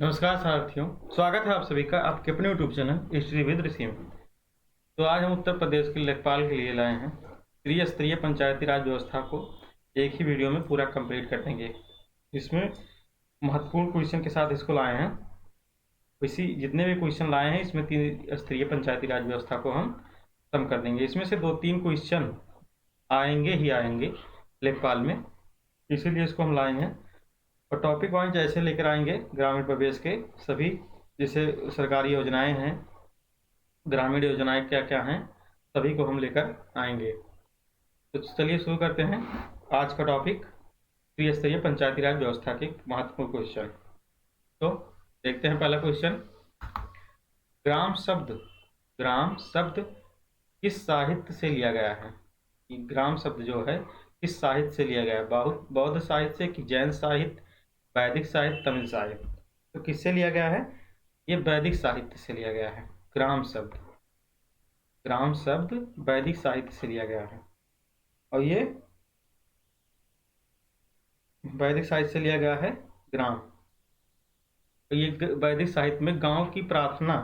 नमस्कार साथियों, स्वागत है आप सभी का आपके अपने यूट्यूब चैनल हिस्ट्री विद ऋषि में। तो आज हम उत्तर प्रदेश के लेखपाल के लिए लाए हैं त्रिस्तरीय पंचायती राज व्यवस्था को एक ही वीडियो में पूरा कंप्लीट कर देंगे। इसमें महत्वपूर्ण क्वेश्चन के साथ इसको लाए हैं। इसी जितने भी क्वेश्चन लाए हैं इसमें त्रिस्तरीय पंचायती राज व्यवस्था को हम खत्म कर देंगे। इसमें से 2-3 क्वेश्चन आएंगे ही आएंगे लेखपाल में, इसीलिए इसको हम लाए हैं। और टॉपिक वाइज ऐसे लेकर आएंगे ग्रामीण प्रदेश के सभी, जैसे सरकारी योजनाएं हैं, ग्रामीण योजनाएं क्या क्या हैं, सभी को हम लेकर आएंगे। तो चलिए शुरू करते हैं आज का टॉपिक, त्रिस्तरीय पंचायती राज व्यवस्था के महत्वपूर्ण क्वेश्चन। तो देखते हैं पहला क्वेश्चन। ग्राम शब्द किस साहित्य से लिया गया है? ग्राम शब्द जो है किस साहित्य से लिया गया है? बौद्ध साहित्य से कि जैन साहित्य, वैदिक साहित्य, तमिल साहित्य? तो किससे लिया गया है? ये वैदिक साहित्य से लिया गया है। ग्राम शब्द वैदिक साहित्य से लिया गया है। और ये वैदिक साहित्य से लिया गया है ग्राम। तो ये वैदिक साहित्य में गांव की प्रार्थना,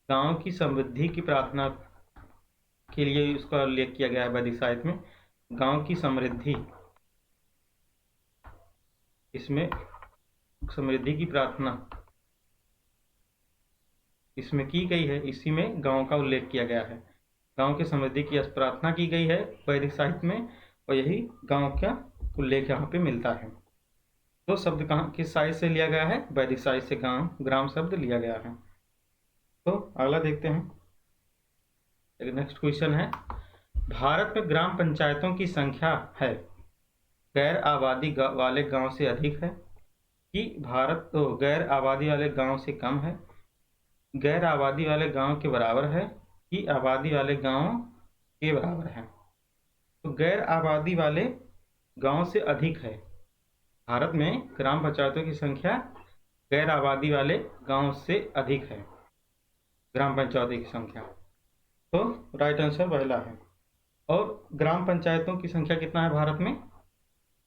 गांव की समृद्धि की प्रार्थना के लिए इसका उल्लेख किया गया है। वैदिक साहित्य में गांव की समृद्धि, इसमें समृद्धि की प्रार्थना इसमें की गई है। इसी में गांव का उल्लेख किया गया है। गांव की समृद्धि की प्रार्थना की गई है वैदिक साहित्य में, और यही गांव का उल्लेख यहाँ पे मिलता है। तो शब्द कहाँ किस साहित्य से लिया गया है? वैदिक साहित्य से ग्राम शब्द लिया गया है। तो अगला देखते हैं। नेक्स्ट क्वेश्चन है, भारत में ग्राम पंचायतों की संख्या है गैर आबादी वाले गांव से अधिक है कि गैर आबादी वाले गांव से कम है, गैर आबादी वाले गांव के बराबर है कि आबादी वाले गांव के बराबर है? तो गैर आबादी वाले गांव से अधिक है। भारत में ग्राम पंचायतों की संख्या गैर आबादी वाले गांव से अधिक है, ग्राम पंचायतों की संख्या। तो राइट आंसर पहला है। और ग्राम पंचायतों की संख्या कितना है भारत में?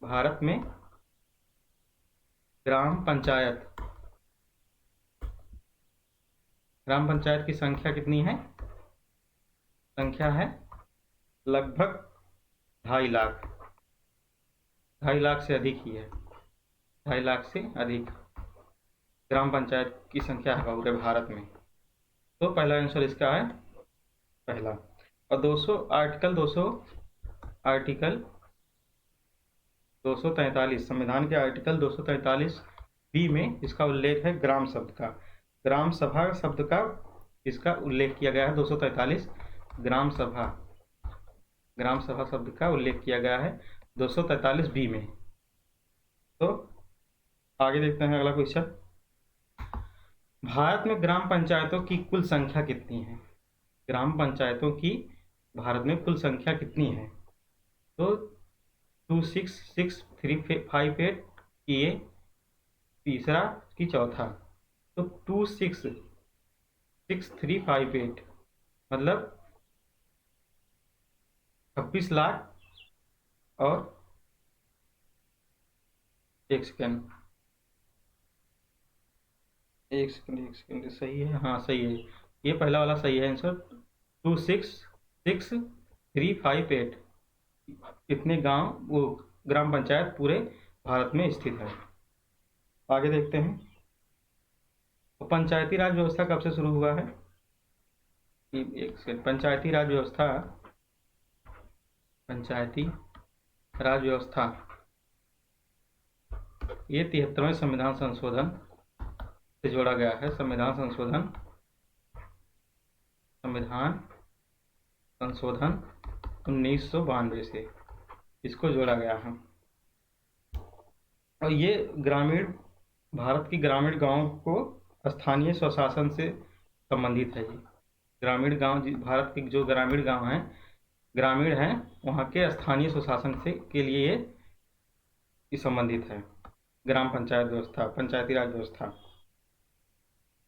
भारत में ग्राम पंचायत की संख्या कितनी है? संख्या है लगभग 2.5 लाख। 2.5 लाख से अधिक ही है। 2.5 लाख से अधिक ग्राम पंचायत की संख्या है पूरे भारत में। तो पहला आंसर इसका है पहला। और 243 संविधान के आर्टिकल 243 बी में इसका उल्लेख है ग्राम शब्द का। ग्राम सभा शब्द का इसका उल्लेख किया गया है। 243 ग्राम सभा शब्द का उल्लेख किया गया है 243 बी में। तो आगे देखते हैं अगला क्वेश्चन। भारत में ग्राम पंचायतों की कुल संख्या कितनी है? ग्राम पंचायतों की भारत में कुल संख्या कितनी है? तो 266,358 की ये तीसरा की चौथा, तो 266,358 मतलब 26 लाख और 1 सेकेंड सही है? हाँ सही है, ये पहला वाला सही है आंसर। 266,358 इतने गांव वो ग्राम पंचायत पूरे भारत में स्थित है। आगे देखते हैं। तो पंचायती राज व्यवस्था कब से शुरू हुआ है? एक सेकंड। पंचायती राज व्यवस्था ये 73वें संविधान संशोधन से जोड़ा गया है। संविधान संशोधन 1992 से इसको जोड़ा गया है। और ये भारत की ग्रामीण गांव को स्थानीय स्वशासन से संबंधित है। ये ग्रामीण गांव, भारत के जो ग्रामीण गांव हैं, ग्रामीण हैं, वहाँ के स्थानीय स्वशासन से के लिए ये संबंधित है ग्राम पंचायत व्यवस्था, पंचायती राज व्यवस्था।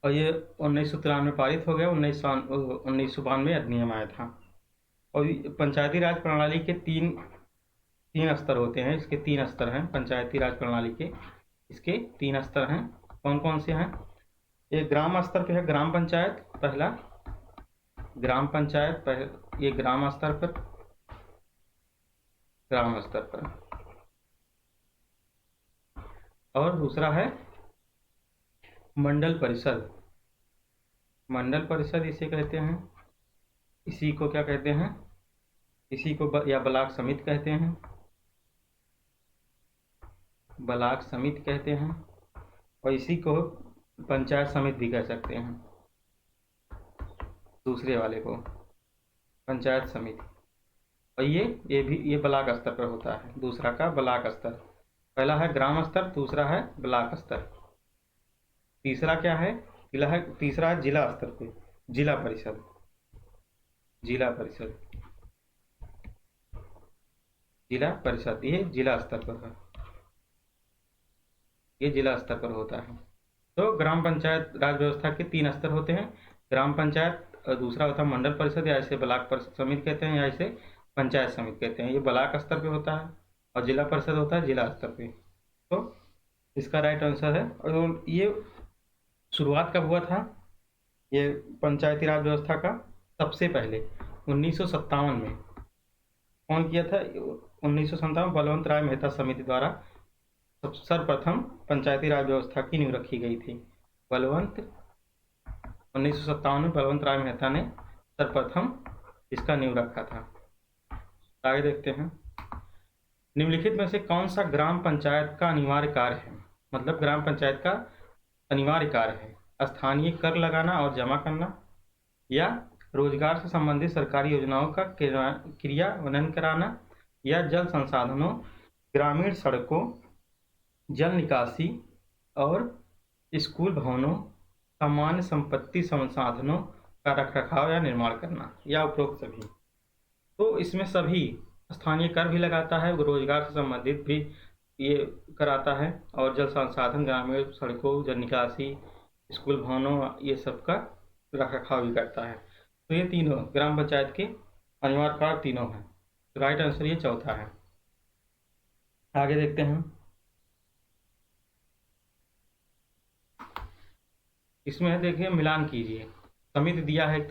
और ये 1993 में पारित हो गया। 1992 अधिनियम आया था। और पंचायती राज प्रणाली के तीन स्तर होते हैं। इसके 3 स्तर हैं पंचायती राज प्रणाली के। इसके 3 स्तर हैं। कौन कौन से हैं? ये ग्राम स्तर पे है ग्राम पंचायत पहला, ग्राम पंचायत ये ग्राम स्तर पर, ग्राम स्तर पर। और दूसरा है मंडल परिषद, मंडल परिषद इसे कहते हैं, इसी को क्या कहते हैं, इसी को या ब्लॉक समिति कहते हैं, ब्लॉक समिति कहते हैं, और इसी को पंचायत समिति भी कह सकते हैं, दूसरे वाले को पंचायत समिति। और ये ब्लॉक स्तर पर होता है, दूसरा का ब्लॉक स्तर, पहला है ग्राम स्तर, दूसरा है ब्लॉक स्तर, तीसरा क्या है, तीसरा है जिला स्तर पे, जिला परिषद, जिला परिषद, जिला परिषद, ये जिला स्तर पर है, ये जिला स्तर पर होता है। तो ग्राम पंचायत राज व्यवस्था के 3 स्तर होते हैं, ग्राम पंचायत, दूसरा होता है मंडल परिषद, या इसे ब्लॉक समिति कहते हैं, या इसे पंचायत समिति कहते हैं। ये ब्लॉक स्तर पे होता है, और जिला परिषद होता है जिला स्तर पे। तो इसका राइट आंसर है। और ये शुरुआत कब हुआ था, ये पंचायती राज व्यवस्था का सबसे पहले 1957 में कौन किया था, 1957 बलवंत राय मेहता समिति द्वारा सर्वप्रथम पंचायती राज व्यवस्था की नींव रखी गई थी। 1957 में बलवंत राय मेहता ने सर्वप्रथम इसका नींव रखा था। आगे देखते हैं, निम्नलिखित में से कौन सा ग्राम पंचायत का अनिवार्य कार्य है, मतलब ग्राम पंचायत का अनिवार्य कार्य है, स्थानीय कर लगाना और जमा करना, या रोजगार से संबंधित सरकारी योजनाओं का क्रियान्वयन कराना, या जल संसाधनों, ग्रामीण सड़कों, जल निकासी और स्कूल भवनों, सामान्य संपत्ति संसाधनों का रखरखाव या निर्माण करना, या उपरोक्त सभी। तो इसमें सभी, स्थानीय कर भी लगाता है, रोजगार से संबंधित भी ये कराता है, और जल संसाधन, ग्रामीण सड़कों, जल निकासी, स्कूल भवनों, ये सब का रखरखाव भी करता है। तो ये तीनों ग्राम पंचायत के अनिवार्य कार्य तीनों हैं। तो राइट आंसर ये चौथा है। आगे देखते हैं, इसमें देखिए मिलान कीजिए, समिति दिया है एक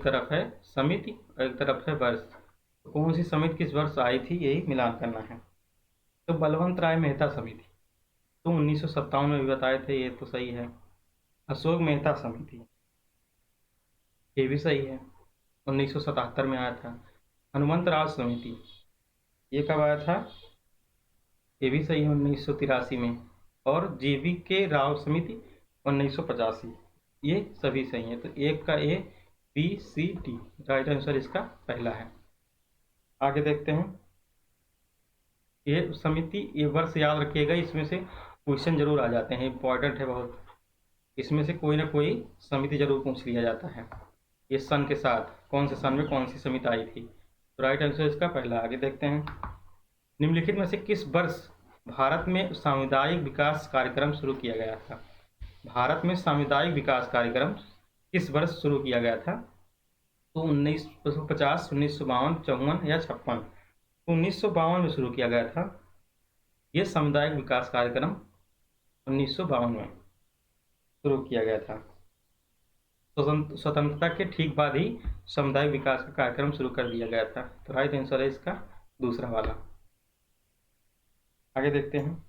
तरफ है समिति और एक तरफ है वर्ष, तो कौन सी समिति किस वर्ष आई थी यही मिलान करना है। तो बलवंत राय मेहता समिति तो 1957 में भी बताए थे, ये तो सही है। अशोक मेहता समिति ये भी सही है, 1977 में आया था। हनुमंत राज समिति ये कब आया था, ये भी सही है, 1983 में। और जीवी के राव समिति 1985, ये सभी सही है। तो एक का ए, बी, सी, डी, राइट आंसर इसका पहला है। आगे देखते हैं, ये समिति, ये वर्ष याद रखिएगा, इसमें से क्वेश्चन जरूर आ जाते हैं, इंपॉर्टेंट है बहुत, इसमें से कोई ना कोई समिति जरूर पूछ लिया जाता है। ये सन के साथ, कौन से सन में कौन सी समिति आई थी, तो राइट आंसर इसका पहला। आगे देखते हैं, निम्नलिखित में से किस वर्ष भारत में सामुदायिक विकास कार्यक्रम शुरू किया गया था। भारत में सामुदायिक विकास कार्यक्रम किस वर्ष शुरू किया गया था, तो 1950, 1952, 54 या 56। 1952 में शुरू किया गया था ये सामुदायिक विकास कार्यक्रम, 1952 में शुरू किया गया था। स्वतंत्रता के ठीक बाद ही सामुदायिक विकास का कार्यक्रम शुरू कर दिया गया था। तो राइट आंसर है इसका दूसरा वाला। आगे देखते हैं,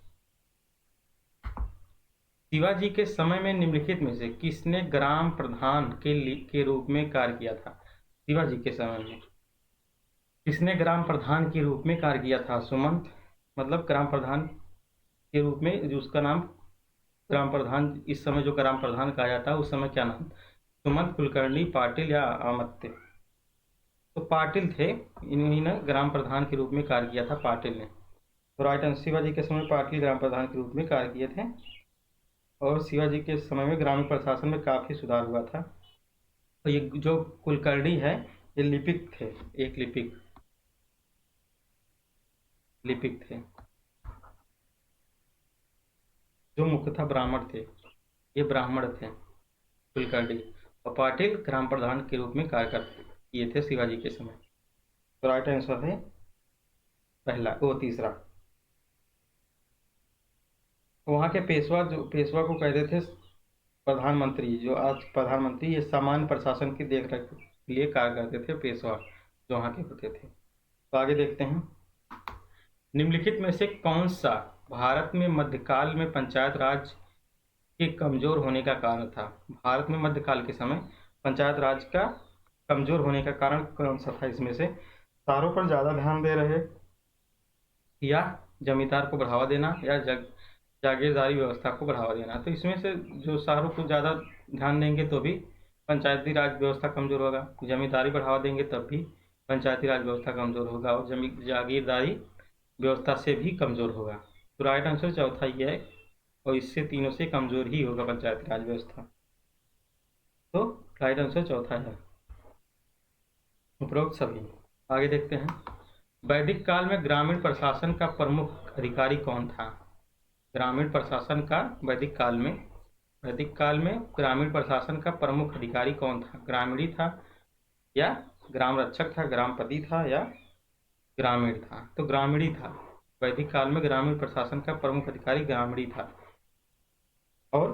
शिवाजी के समय में निम्नलिखित में से किसने ग्राम प्रधान के रूप में कार्य किया था। शिवाजी के समय में किसने ग्राम प्रधान के रूप में कार्य किया था। सुमंत, मतलब ग्राम प्रधान के रूप में, जो उसका नाम ग्राम प्रधान, इस समय जो ग्राम प्रधान कहा जाता है उस समय क्या नाम, सुमंत, कुलकर्णी, पाटिल या अमात्य। तो पाटिल थे, इन्हीं ने ग्राम प्रधान के रूप में कार्य किया था, पाटिल ने। तो राइट आंसर, शिवाजी के समय पाटिल ग्राम प्रधान के रूप में कार्य किए थे, और शिवाजी के समय में ग्रामीण प्रशासन में काफ़ी सुधार हुआ था। तो ये जो कुलकर्णी है ये लिपिक थे, एक लिपिक थे जो मुख्यतः ब्राह्मण थे, ये ब्राह्मण थे कुलकर्णी। और पाटिल ग्राम प्रधान के रूप में कार्य किए थे शिवाजी के समय। तो राइट आंसर है पहला, वो तीसरा। वहाँ के पेशवा को कहते थे प्रधानमंत्री, जो आज प्रधानमंत्री, ये सामान्य प्रशासन की देख रेख के लिए कार्य करते थे, पेशवा जो वहाँ के होते थे। तो आगे देखते हैं, निम्नलिखित में से कौन सा भारत में मध्यकाल में पंचायत राज के कमजोर होने का कारण था? भारत में मध्यकाल के समय पंचायत राज का कमजोर होने का कारण कौन सा था? इसमें से शहरों पर ज़्यादा ध्यान दे रहे, या जमींदार को बढ़ावा देना, या जागीरदारी व्यवस्था को बढ़ावा देना। तो इसमें से जो शहरों को ज़्यादा ध्यान देंगे तो भी पंचायती राज व्यवस्था कमज़ोर होगा, जमींदारी बढ़ावा देंगे तब भी पंचायती राज व्यवस्था कमज़ोर होगा, और जागीरदारी व्यवस्था से भी कमज़ोर होगा। तो राइट आंसर चौथा ही है, और इससे तीनों से कमज़ोर ही होगा पंचायती राज व्यवस्था। तो राइट आंसर चौथा है, उपरोक्त सभी। आगे देखते हैं, वैदिक काल में ग्रामीण प्रशासन का प्रमुख अधिकारी कौन था? ग्रामीण प्रशासन का वैदिक काल में ग्रामीण प्रशासन का प्रमुख अधिकारी कौन था? ग्रामीणी था, या ग्राम रक्षक था, ग्रामपति था, या ग्रामीण था? तो ग्रामीणी था। वैदिक काल में ग्रामीण प्रशासन का प्रमुख अधिकारी ग्रामीणी था। और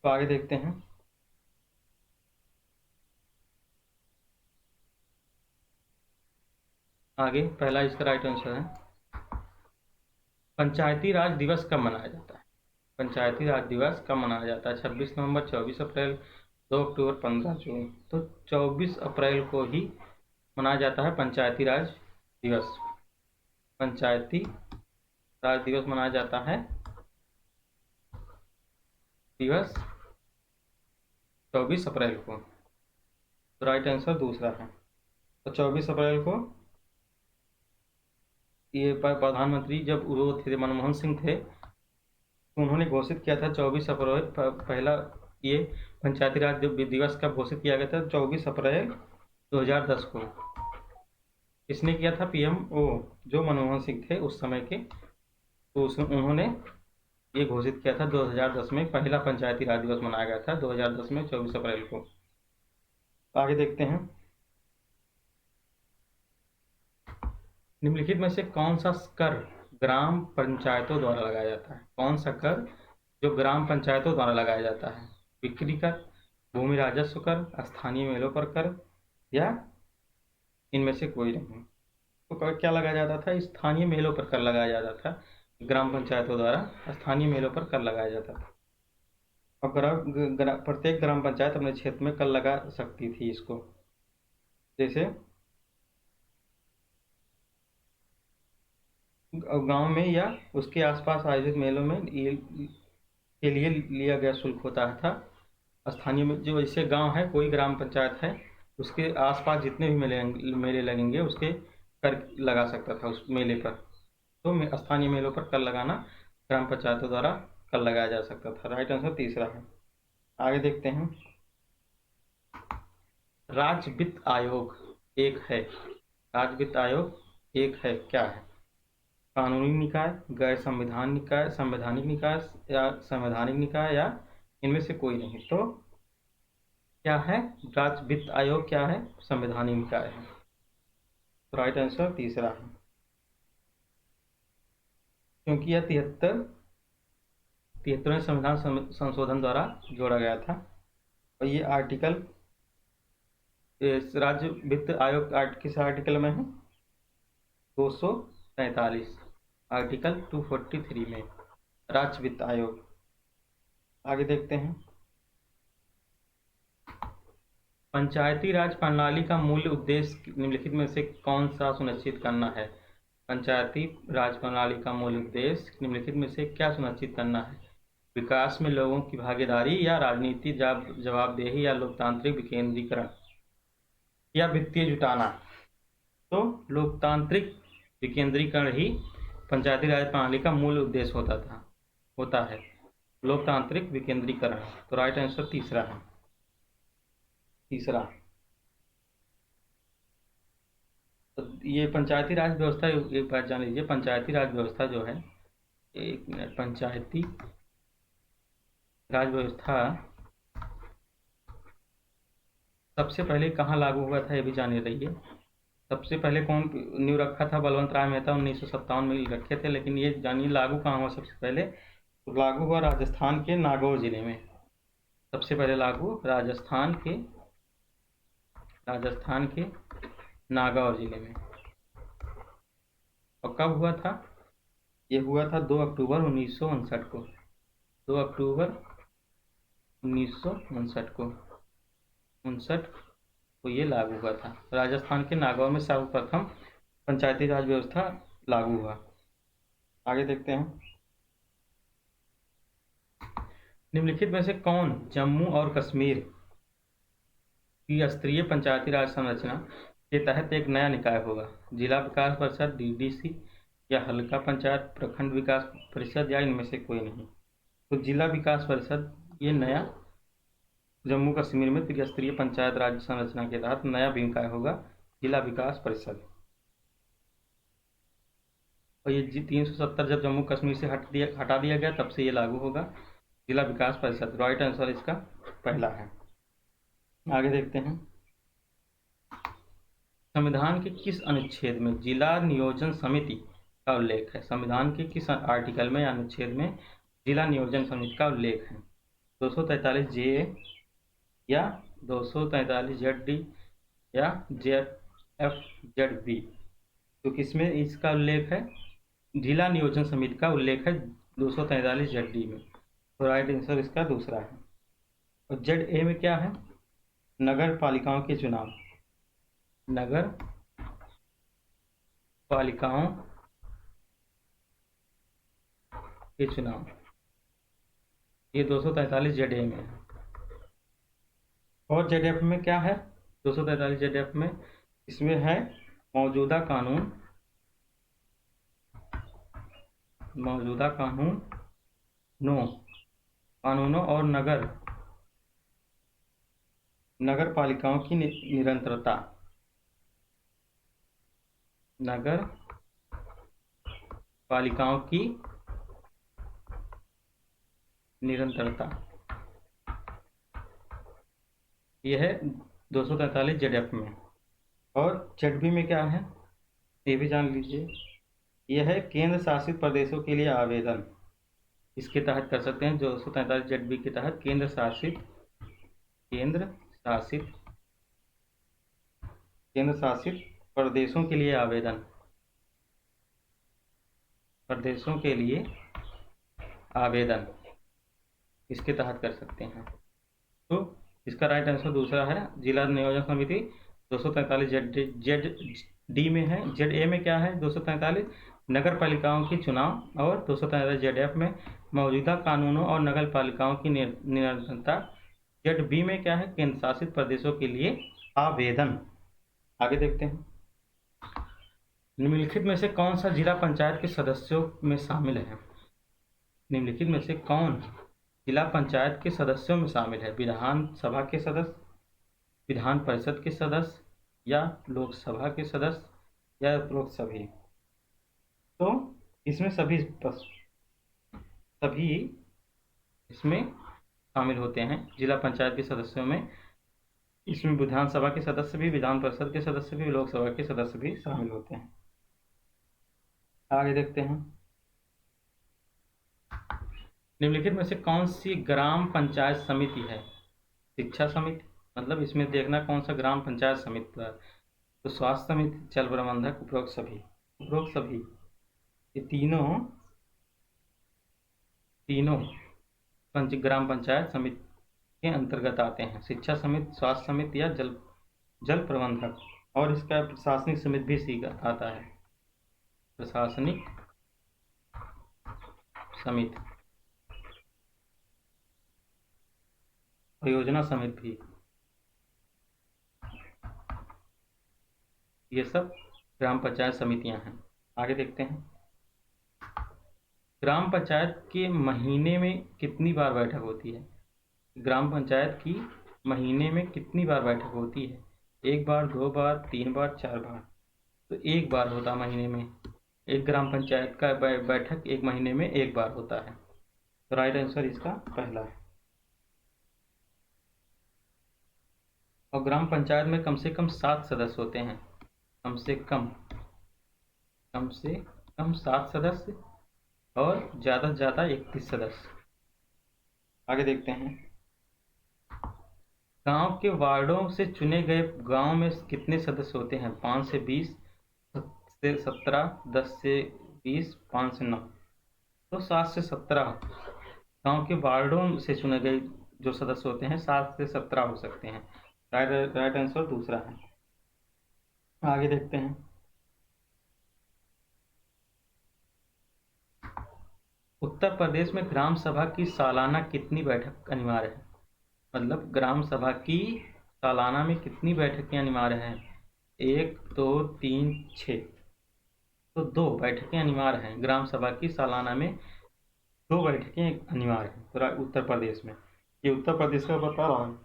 तो आगे देखते हैं, आगे पहला इसका राइट आंसर है, पंचायती राज दिवस कब मनाया जाता है? पंचायती राज दिवस कब मनाया जाता है? 26 नवंबर, 24 अप्रैल, 2 अक्टूबर, 15 जून। तो 24 अप्रैल को ही मनाया जाता है पंचायती राज दिवस। पंचायती राज दिवस मनाया जाता है दिवस 24 अप्रैल को। तो राइट आंसर दूसरा है। तो 24 अप्रैल को ये प्रधानमंत्री जब वो थे, मनमोहन सिंह थे, तो उन्होंने घोषित किया था 24 अप्रैल, पहला ये पंचायती राज दिवस कब घोषित किया गया था? 24 अप्रैल 2010 को। इसने किया था पीएमओ, जो मनमोहन सिंह थे उस समय के, तो उन्होंने ये घोषित किया था 2010 में, पहला पंचायती राज दिवस मनाया गया था 2010 में 24 अप्रैल को। आगे देखते हैं, निम्नलिखित में से कौन सा कर ग्राम पंचायतों द्वारा लगाया जाता है? कौन सा कर जो ग्राम पंचायतों द्वारा लगाया जाता है? बिक्री कर, भूमि राजस्व कर, स्थानीय मेलों पर कर, या इनमें से कोई नहीं? तो कर क्या लगाया जाता था? स्थानीय मेलों पर कर लगाया जाता था। ग्राम पंचायतों द्वारा स्थानीय मेलों पर कर लगाया जाता था। और प्रत्येक ग्राम पंचायत अपने क्षेत्र में कर लगा सकती थी इसको। जैसे गांव में या उसके आसपास आयोजित मेलों में के लिए लिया गया शुल्क होता था। स्थानीय में जो जैसे गांव है, कोई ग्राम पंचायत है, उसके आसपास जितने भी मेले लगेंगे उसके कर लगा सकता था उस मेले पर। तो स्थानीय मेलों पर कर लगाना ग्राम पंचायतों द्वारा कर लगाया जा सकता था। राइट आंसर तीसरा है। आगे देखते हैं, राज्य वित्त आयोग एक है, राज्य वित्त आयोग एक है, क्या है? कानूनी निकाय, गैर संवैधानिक निकाय, या संवैधानिक निकाय, या इनमें से कोई नहीं? तो क्या है? राज्य वित्त आयोग क्या है? संवैधानिक निकाय है। तो राइट आंसर तीसरा है, क्योंकि यह 73वें संविधान संशोधन द्वारा जोड़ा गया था। और ये आर्टिकल, राज्य वित्त आयोग किस आर्टिकल में है? 243, आर्टिकल 243 में राज्य वित्त आयोग। आगे देखते हैं, पंचायती राज प्रणाली का मूल उद्देश्य निम्नलिखित में से कौन सा सुनिश्चित करना है? पंचायती राज प्रणाली का मूल उद्देश्य निम्नलिखित में से क्या सुनिश्चित करना है? विकास में लोगों की भागीदारी, या राजनीति जवाबदेही, या लोकतांत्रिक विकेंद्रीकरण, या वित्तीय जुटाना? तो लोकतांत्रिक विकेंद्रीकरण ही पंचायती राज प्रणाली का मूल उद्देश्य होता है, लोकतांत्रिक विकेंद्रीकरण। तो राइट आंसर तीसरा है, तीसरा। तो ये पंचायती राज व्यवस्था, एक बात जान लीजिए, पंचायती राज व्यवस्था जो है, एक मिनट, पंचायती राज व्यवस्था सबसे पहले कहाँ लागू हुआ था, ये भी जान रहिए। सबसे पहले कौन नींव रखा था? बलवंत राय मेहता 1957 में रखे थे। लेकिन ये जानिए लागू कहाँ हुआ सबसे पहले? तो लागू हुआ राजस्थान के नागौर जिले में। सबसे पहले लागू राजस्थान के नागौर जिले में। और कब हुआ था? ये हुआ था 2 अक्टूबर 1959 को। 2 अक्टूबर 1959 को 59 को ये लागू हुआ था। राजस्थान के नागौर में सर्वप्रथम पंचायती राज व्यवस्था लागू हुआ। आगे देखते हैं। निम्नलिखित में से कौन जम्मू और कश्मीर की स्तरीय पंचायती राज संरचना के तहत एक नया निकाय होगा? जिला विकास परिषद, डीडीसी या हल्का पंचायत, प्रखंड विकास परिषद या इनमें से कोई नहीं? तो जिला विकास परिषद ये नया जम्मू कश्मीर में त्रिस्तरीय पंचायत राज संरचना के तहत नया निकाय होगा, जिला विकास परिषद। और ये 370 जब जम्मू कश्मीर से हटा दिया गया तब से ये लागू होगा, जिला विकास परिषद। राइट आंसर इसका पहला है। आगे देखते हैं। संविधान के किस अनुच्छेद में जिला नियोजन समिति का उल्लेख है? संविधान के किस आर्टिकल में या अनुच्छेद में जिला नियोजन समिति का उल्लेख है? 243 जे या 243 ZD या ZF ZB? तो किसमें इसका उल्लेख है? जिला नियोजन समिति का उल्लेख है 243 ZD में। तो राइट आंसर इसका दूसरा है। और ZA में क्या है? नगर पालिकाओं के चुनाव। नगर पालिकाओं के चुनाव ये 243 ZA में है। और ZF में क्या है? 243 ZF में इसमें है मौजूदा कानूनों और नगर पालिकाओं की निरंतरता। नगर पालिकाओं की निरंतरता यह है 243 ZF में। और ZB में क्या है ये भी जान लीजिए। यह है केंद्र शासित प्रदेशों के लिए आवेदन। इसके तहत कर सकते हैं 243 ZB के तहत केंद्र शासित प्रदेशों के लिए आवेदन इसके तहत कर सकते हैं। तो इसका राइट आंसर दूसरा है, जिला नियोजन समिति 243 ZD में है। ZA में क्या है? 243 नगर पालिकाओं के चुनाव। और 243 ZF में मौजूदा कानूनों और नगर पालिकाओं की निरंतरता। ZB में क्या है? केंद्र शासित प्रदेशों के लिए आवेदन। आगे देखते हैं। निम्नलिखित में से कौन सा जिला पंचायत के सदस्यों में शामिल है? निम्नलिखित में से कौन जिला पंचायत के सदस्यों में शामिल है? विधानसभा के सदस्य, विधान परिषद के सदस्य या लोकसभा के सदस्य या उपरोक्त सभी? तो इसमें सभी इसमें शामिल होते हैं जिला पंचायत के सदस्यों में। इसमें विधानसभा के सदस्य भी, विधान परिषद के सदस्य भी, लोकसभा के सदस्य भी शामिल होते हैं। आगे देखते हैं। निम्नलिखित में से कौन सी ग्राम पंचायत समिति है? शिक्षा समिति, मतलब इसमें देखना कौन सा ग्राम पंचायत समिति है। तो स्वास्थ्य समिति, जल प्रबंधक, उपरोक्त सभी ये तीनों ग्राम पंचायत समिति के अंतर्गत आते हैं। शिक्षा समिति, स्वास्थ्य समिति या जल प्रबंधक। और इसका प्रशासनिक समिति भी आता है, प्रशासनिक समिति, योजना समिति भी। ये सब ग्राम पंचायत समितियां हैं। आगे देखते हैं। ग्राम पंचायत के महीने में कितनी बार बैठक होती है? ग्राम पंचायत की महीने में कितनी बार बैठक होती है? 1 बार, 2 बार, 3 बार, 4 बार? तो 1 बार होता है महीने में। एक ग्राम पंचायत का बैठक 1 महीने में 1 बार होता है। तो राइट आंसर इसका पहला है। और ग्राम पंचायत में कम से कम 7 सदस्य होते हैं। कम से कम 7 सदस्य और ज़्यादा से ज़्यादा 31 सदस्य। आगे देखते हैं, गांव के वार्डों से चुने गए गांव में कितने सदस्य होते हैं? 5 से 20, 7 से 17, 10 से 20, 5 से 9। तो 7 से 17 गांव के वार्डों से चुने गए जो सदस्य होते हैं 7 से 17 हो सकते हैं। राइट आंसर दूसरा है। आगे देखते हैं, उत्तर प्रदेश में ग्राम सभा की सालाना कितनी बैठक अनिवार्य है? मतलब ग्राम सभा की सालाना में कितनी बैठकें अनिवार्य हैं? 1, 2, 3, 6। तो 2 बैठकें अनिवार्य हैं। ग्राम सभा की सालाना में 2 बैठकें अनिवार्य हैं उत्तर प्रदेश में। ये उत्तर प्रदेश का बता रहा हूँ।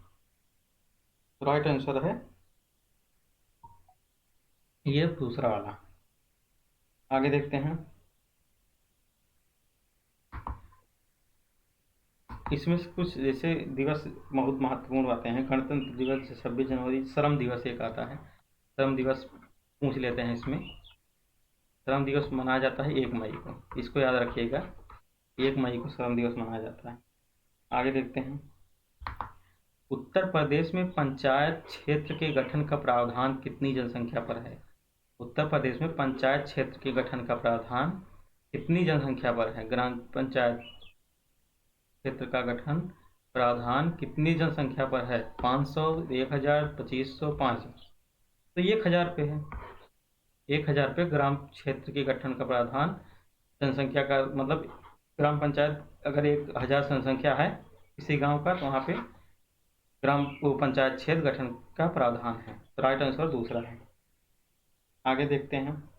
राइट आंसर है ये दूसरा वाला। आगे देखते हैं, इसमें से कुछ जैसे दिवस बहुत महत्वपूर्ण बातें हैं। गणतंत्र दिवस 26 जनवरी, श्रम दिवस एक आता है, श्रम दिवस पूछ लेते हैं। इसमें श्रम दिवस मनाया जाता है 1 मई को, इसको याद रखिएगा, 1 मई को श्रम दिवस मनाया जाता है। आगे देखते हैं, उत्तर प्रदेश में पंचायत क्षेत्र के गठन का प्रावधान कितनी जनसंख्या पर है? उत्तर प्रदेश में पंचायत क्षेत्र के गठन का प्रावधान कितनी जनसंख्या पर है? ग्राम पंचायत क्षेत्र का गठन प्रावधान कितनी जनसंख्या पर है? 500, 1000, 2500, 5000। तो 1000 पे है। 1000 पे ग्राम क्षेत्र के गठन का प्रावधान जनसंख्या का मतलब ग्राम पंचायत अगर 1000 जनसंख्या है किसी गांव का तो वहाँ पे ग्राम पंचायत क्षेत्र गठन का प्रावधान है। तो राइट आंसर दूसरा है। आगे देखते हैं,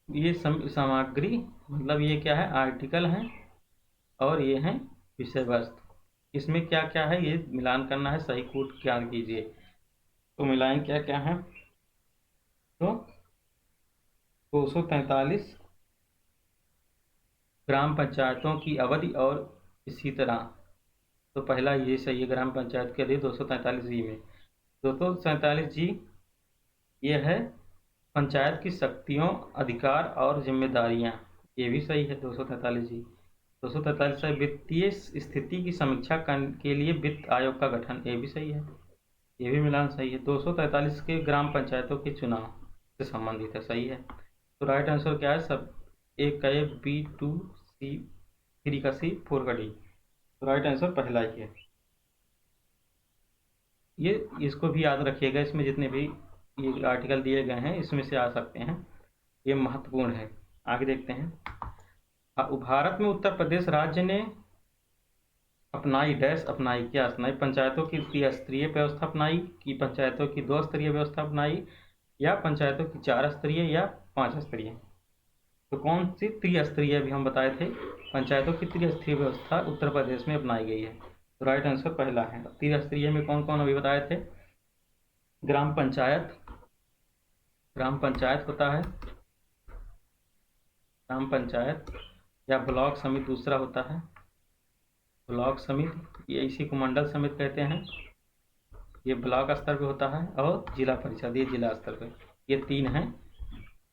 ये सामग्री मतलब ये क्या है? आर्टिकल है और ये है विषय वस्तु। इसमें क्या क्या है ये मिलान करना है, सही कूट ज्ञान कीजिए। तो मिलाएं क्या क्या है? तो 243 ग्राम पंचायतों की अवधि और इसी तरह। तो पहला ये सही है, ग्राम पंचायत के लिए 243 जी में 247 जी ये है पंचायत की शक्तियों, अधिकार और जिम्मेदारियां, ये भी सही है 243 जी। 243 है वित्तीय स्थिति की समीक्षा के लिए वित्त आयोग का गठन, ये भी सही है, ये भी मिलान सही है। 243 के ग्राम पंचायतों के चुनाव से संबंधित है, सही है। तो राइट आंसर क्या है? सब एक का ए, बी 2, सी 3 का सी, 4 का डी। तो राइट आंसर पहला ही है। ये इसको भी याद रखिएगा, इसमें जितने भी ये आर्टिकल दिए गए हैं इसमें से आ सकते हैं, ये महत्वपूर्ण है। आगे देखते हैं, भारत में उत्तर प्रदेश राज्य ने अपनाई डैश अपनाई, क्या अपनाई? पंचायतों की त्रिस्तरीय व्यवस्था अपनाई, कि पंचायतों की 2 स्तरीय व्यवस्था अपनाई, या पंचायतों की 4 स्तरीय या 5 स्तरीय। तो कौन सी त्रिस्तरीय भी हम बताए थे, पंचायतों की त्रिस्तरीय व्यवस्था उत्तर प्रदेश में अपनाई गई है। तो राइट आंसर पहला है। त्रिस्तरीय में कौन कौन अभी बताए थे? ग्राम पंचायत होता है, ग्राम पंचायत या ब्लॉक समिति दूसरा होता है, ब्लॉक समिति, ये इसी को मंडल समिति कहते हैं, ये ब्लॉक स्तर पे होता है, और जिला परिषद ये जिला स्तर पे। ये 3 हैं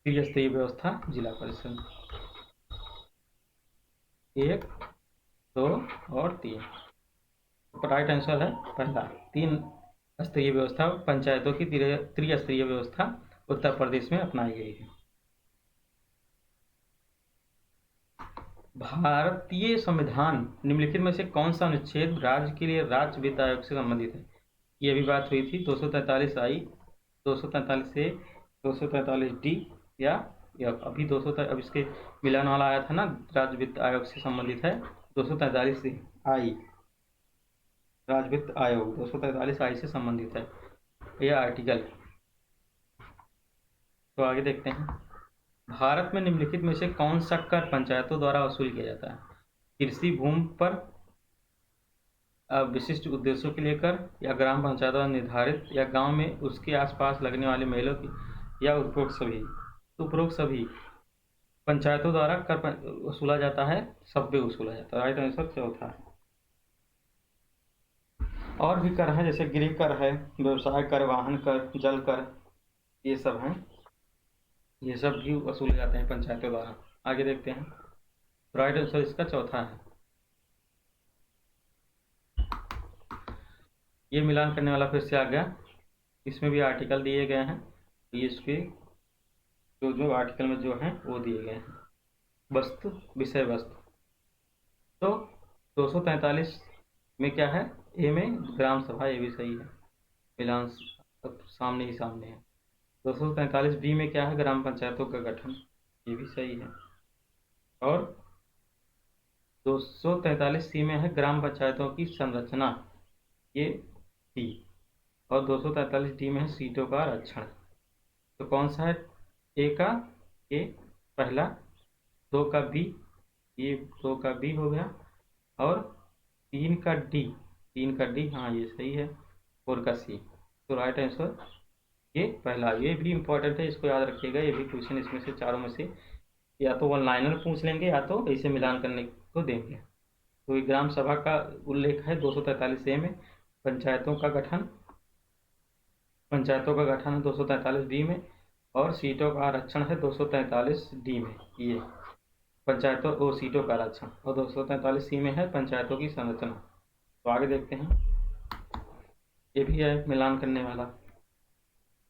त्रिस्तरीय व्यवस्था जिला परिषद, 1, 2 और 3। राइट आंसर है पहला, 3 स्तरीय व्यवस्था पंचायतों की त्रिस्तरीय व्यवस्था उत्तर प्रदेश में अपनाई गई है। भारतीय संविधान निम्नलिखित में से कौन सा अनुच्छेद राज्य के लिए राज्य वित्त आयोग से संबंधित है? ये भी बात हुई थी, 243 आई, 243 से 243 डी, या अभी 200 अब इसके मिलान वाला आया था ना, राज्य वित्त आयोग से संबंधित है 243 से आई, राज्य वित्त आयोग 243 आई से संबंधित है यह आर्टिकल। तो आगे देखते हैं, भारत में निम्नलिखित में से कौन सा कर पंचायतों द्वारा वसूल किया जाता है? कृषि भूमि पर विशिष्ट उद्देश्यों के लिए कर, या ग्राम पंचायत द्वारा निर्धारित, या गांव में उसके आसपास लगने वाले मेलों की, या उपरोक्त सभी? उपरोक्त सभी पंचायतों द्वारा कर वसूला जाता है, सब पे वसूला जाता है। राइट आंसर चौथा है। और भी कर है, जैसे गृह कर है, व्यवसाय कर, वाहन कर, जल कर, ये सब हैं। ये सब भी वसूले जाते हैं पंचायतों द्वारा। आगे देखते हैं। राइट आंसर इसका चौथा है। ये मिलान करने वाला फिर से आ गया। इसमें भी आर्टिकल दिए गए हैं, ये इसके जो आर्टिकल में जो हैं वो दिए गए हैं। वस्तु, विषय वस्तु। तो 243 में क्या है, ए में ग्राम सभा, ये भी सही है, मिलान सब सामने ही सामने है। 243 बी में क्या है, ग्राम पंचायतों का गठन, ये भी सही है। और 243 सी में है ग्राम पंचायतों की संरचना, ये सी। और 243 डी में है सीटों का आरक्षण। तो कौन सा है, ए का ए पहला, 2 का बी, ये 2 का बी हो गया, और 3 का डी, 3 का डी, हाँ ये सही है, 4 का सी। तो राइट आंसर ये पहला। ये भी इंपॉर्टेंट है, इसको याद रखिएगा। ये भी क्वेश्चन इसमें से चारों में से या तो वन लाइनर पूछ लेंगे या तो ऐसे मिलान करने को देंगे। तो ये ग्राम सभा का उल्लेख है 243 ए में। पंचायतों का गठन है 243 बी में, और सीटों का आरक्षण है 243 डी में। ये पंचायतों और सीटों का आरक्षण, और 243 सी में है पंचायतों की संरचना। तो आगे देखते हैं। ये भी है मिलान करने वाला।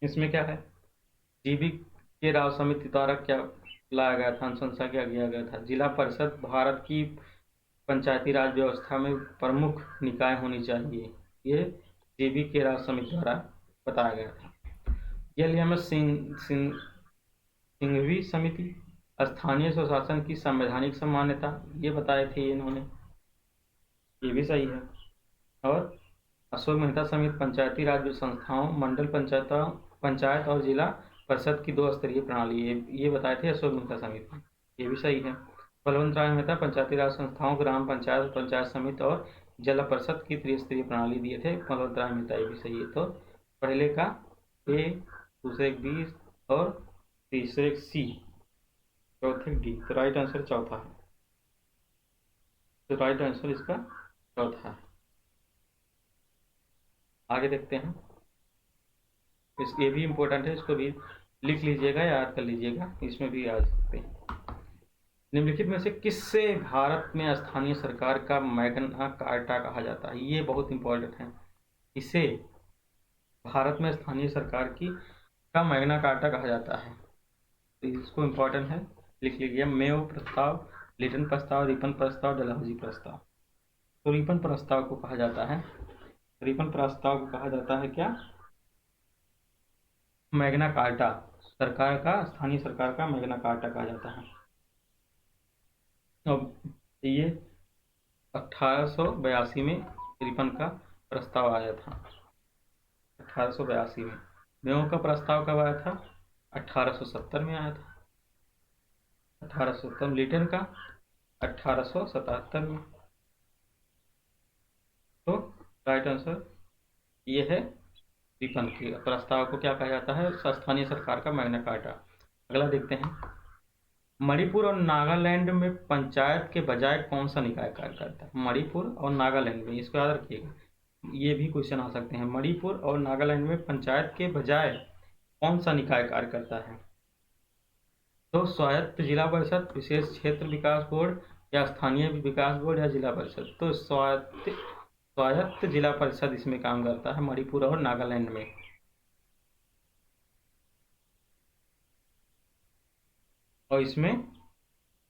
इसमें क्या है, जीबी के राव समिति द्वारा क्या लाया गया था, अनुशंसा क्या किया गया था। जिला परिषद भारत की पंचायती राज व्यवस्था में प्रमुख निकाय होनी चाहिए, ये जीबी के राव समिति द्वारा बताया गया था। एलएमएस सिंघवी समिति, स्थानीय स्वशासन की संवैधानिक मान्यता, ये बताए थे इन्होंने, ये भी सही है। और अशोक मेहता समिति, पंचायती राज संस्थाओं, मंडल पंचायत और जिला परिषद की 2 स्तरीय प्रणाली, ये बताए थे अशोक मेहता समिति, ये भी सही है। बलवंत राय मेहता, पंचायती राज संस्थाओं, ग्राम पंचायत, पंचायत समिति और जिला परिषद की 3 स्तरीय प्रणाली दिए थे बलवंत राय मेहता, ये भी सही है। तो पहले का ए, दूसरे बी और तीसरे सी, चौथे डी। तो राइट आंसर चौथा है। तो राइट आंसर इसका चौथा है। आगे देखते हैं। ये भी इम्पोर्टेंट है, इसको भी लिख लीजिएगा, याद कर लीजिएगा, इसमें भी आ सकते हैं। निम्नलिखित में से किससे भारत में स्थानीय सरकार का मैग्ना कार्टा कहा जाता है, ये बहुत इंपॉर्टेंट है। इसे भारत में स्थानीय सरकार का मैग्ना कार्टा कहा जाता है, तो इसको इम्पोर्टेंट है, लिख लीजिए। मेयो प्रस्ताव, लिटन प्रस्ताव, रिपन प्रस्ताव, डलहौजी प्रस्ताव। तो रिपन प्रस्ताव को कहा जाता है, रिपन प्रस्ताव को कहा जाता है क्या, मैग्ना कार्टा, सरकार का, स्थानीय सरकार का मैग्ना कार्टा कहा जाता है। अब ये 1882 में रिपन का प्रस्ताव आया था, 1882 में। मेयो का प्रस्ताव कब आया था, 1870 में आया था, 1870। लिटन का 1877 में। तो राइट आंसर ये है, रिपन के प्रस्ताव को क्या कहा जाता है, स्थानीय सरकार का मैग्ना कार्टा। अगला देखते हैं। मणिपुर और नागालैंड में पंचायत के बजाय कौन सा निकाय कार्य करता है, मणिपुर और नागालैंड में, इसको याद रखिएगा, ये भी क्वेश्चन आ सकते हैं। मणिपुर और नागालैंड में पंचायत के बजाय कौन सा निकाय कार्य करता है। तो स्वायत्त जिला परिषद, विशेष क्षेत्र विकास बोर्ड, या स्थानीय विकास बोर्ड, या जिला परिषद। तो स्वायत्त जिला परिषद इसमें काम करता है, मणिपुर और नागालैंड में। और इसमें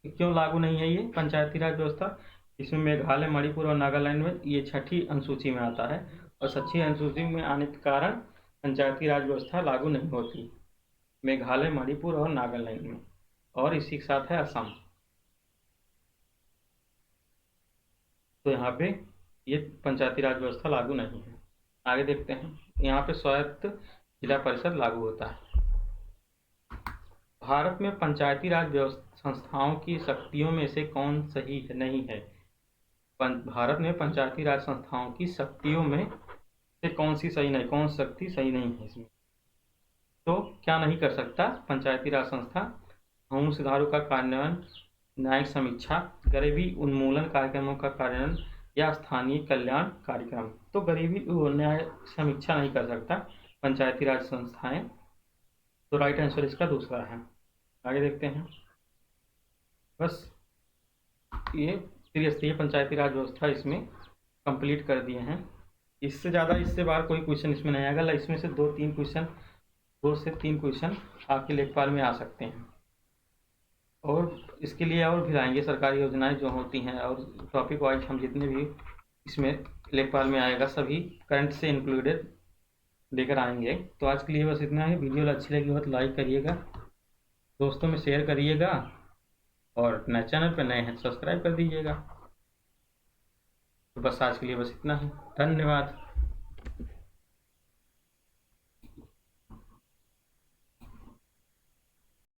क्यों लागू नहीं है ये पंचायती राज व्यवस्था, इसमें मेघालय, मणिपुर और नागालैंड में ये 6ठी अनुसूची में आता है, और 6ठी अनुसूची में आने के कारण पंचायती राज व्यवस्था लागू नहीं होती मेघालय, मणिपुर और नागालैंड में। और इसी के साथ है असम। तो यहाँ पे ये पंचायती राज व्यवस्था लागू नहीं है। आगे देखते हैं। यहाँ पे स्वायत्त जिला परिषद लागू होता है। भारत में पंचायती राज संस्थाओं की शक्तियों में से कौन सही नहीं है, भारत में पंचायती राज संस्थाओं की शक्तियों में से कौन सी सही नहीं, कौन शक्ति सही नहीं है इसमें। तो क्या नहीं कर सकता पंचायती राज संस्था, कानून सुधारों का कार्यान्वयन, न्यायिक समीक्षा, गरीबी उन्मूलन कार्यक्रमों का कार्यान्वयन, या स्थानीय कल्याण कार्यक्रम। तो गरीबी न्याय समीक्षा नहीं कर सकता पंचायती राज संस्थाएं। तो राइट आंसर इसका दूसरा है। आगे देखते हैं। बस ये त्रिस्तरीय पंचायती राज व्यवस्था इसमें कंप्लीट कर दिए हैं। इससे ज़्यादा इससे बाहर कोई क्वेश्चन इसमें नहीं आएगा। इसमें से 2 से 3 क्वेश्चन आपके लेखपाल में आ सकते हैं, और इसके लिए और भी आएंगे सरकारी योजनाएं जो होती हैं, और टॉपिक वाइज हम जितने भी इसमें लेखपाल में आएगा सभी करंट से इंक्लूडेड लेकर आएंगे। तो आज के लिए बस इतना ही। वीडियो अच्छी लगी हो तो लाइक करिएगा, दोस्तों में शेयर करिएगा, और नए चैनल पर नए हैं सब्सक्राइब कर दीजिएगा। तो बस आज के लिए बस इतना ही। धन्यवाद।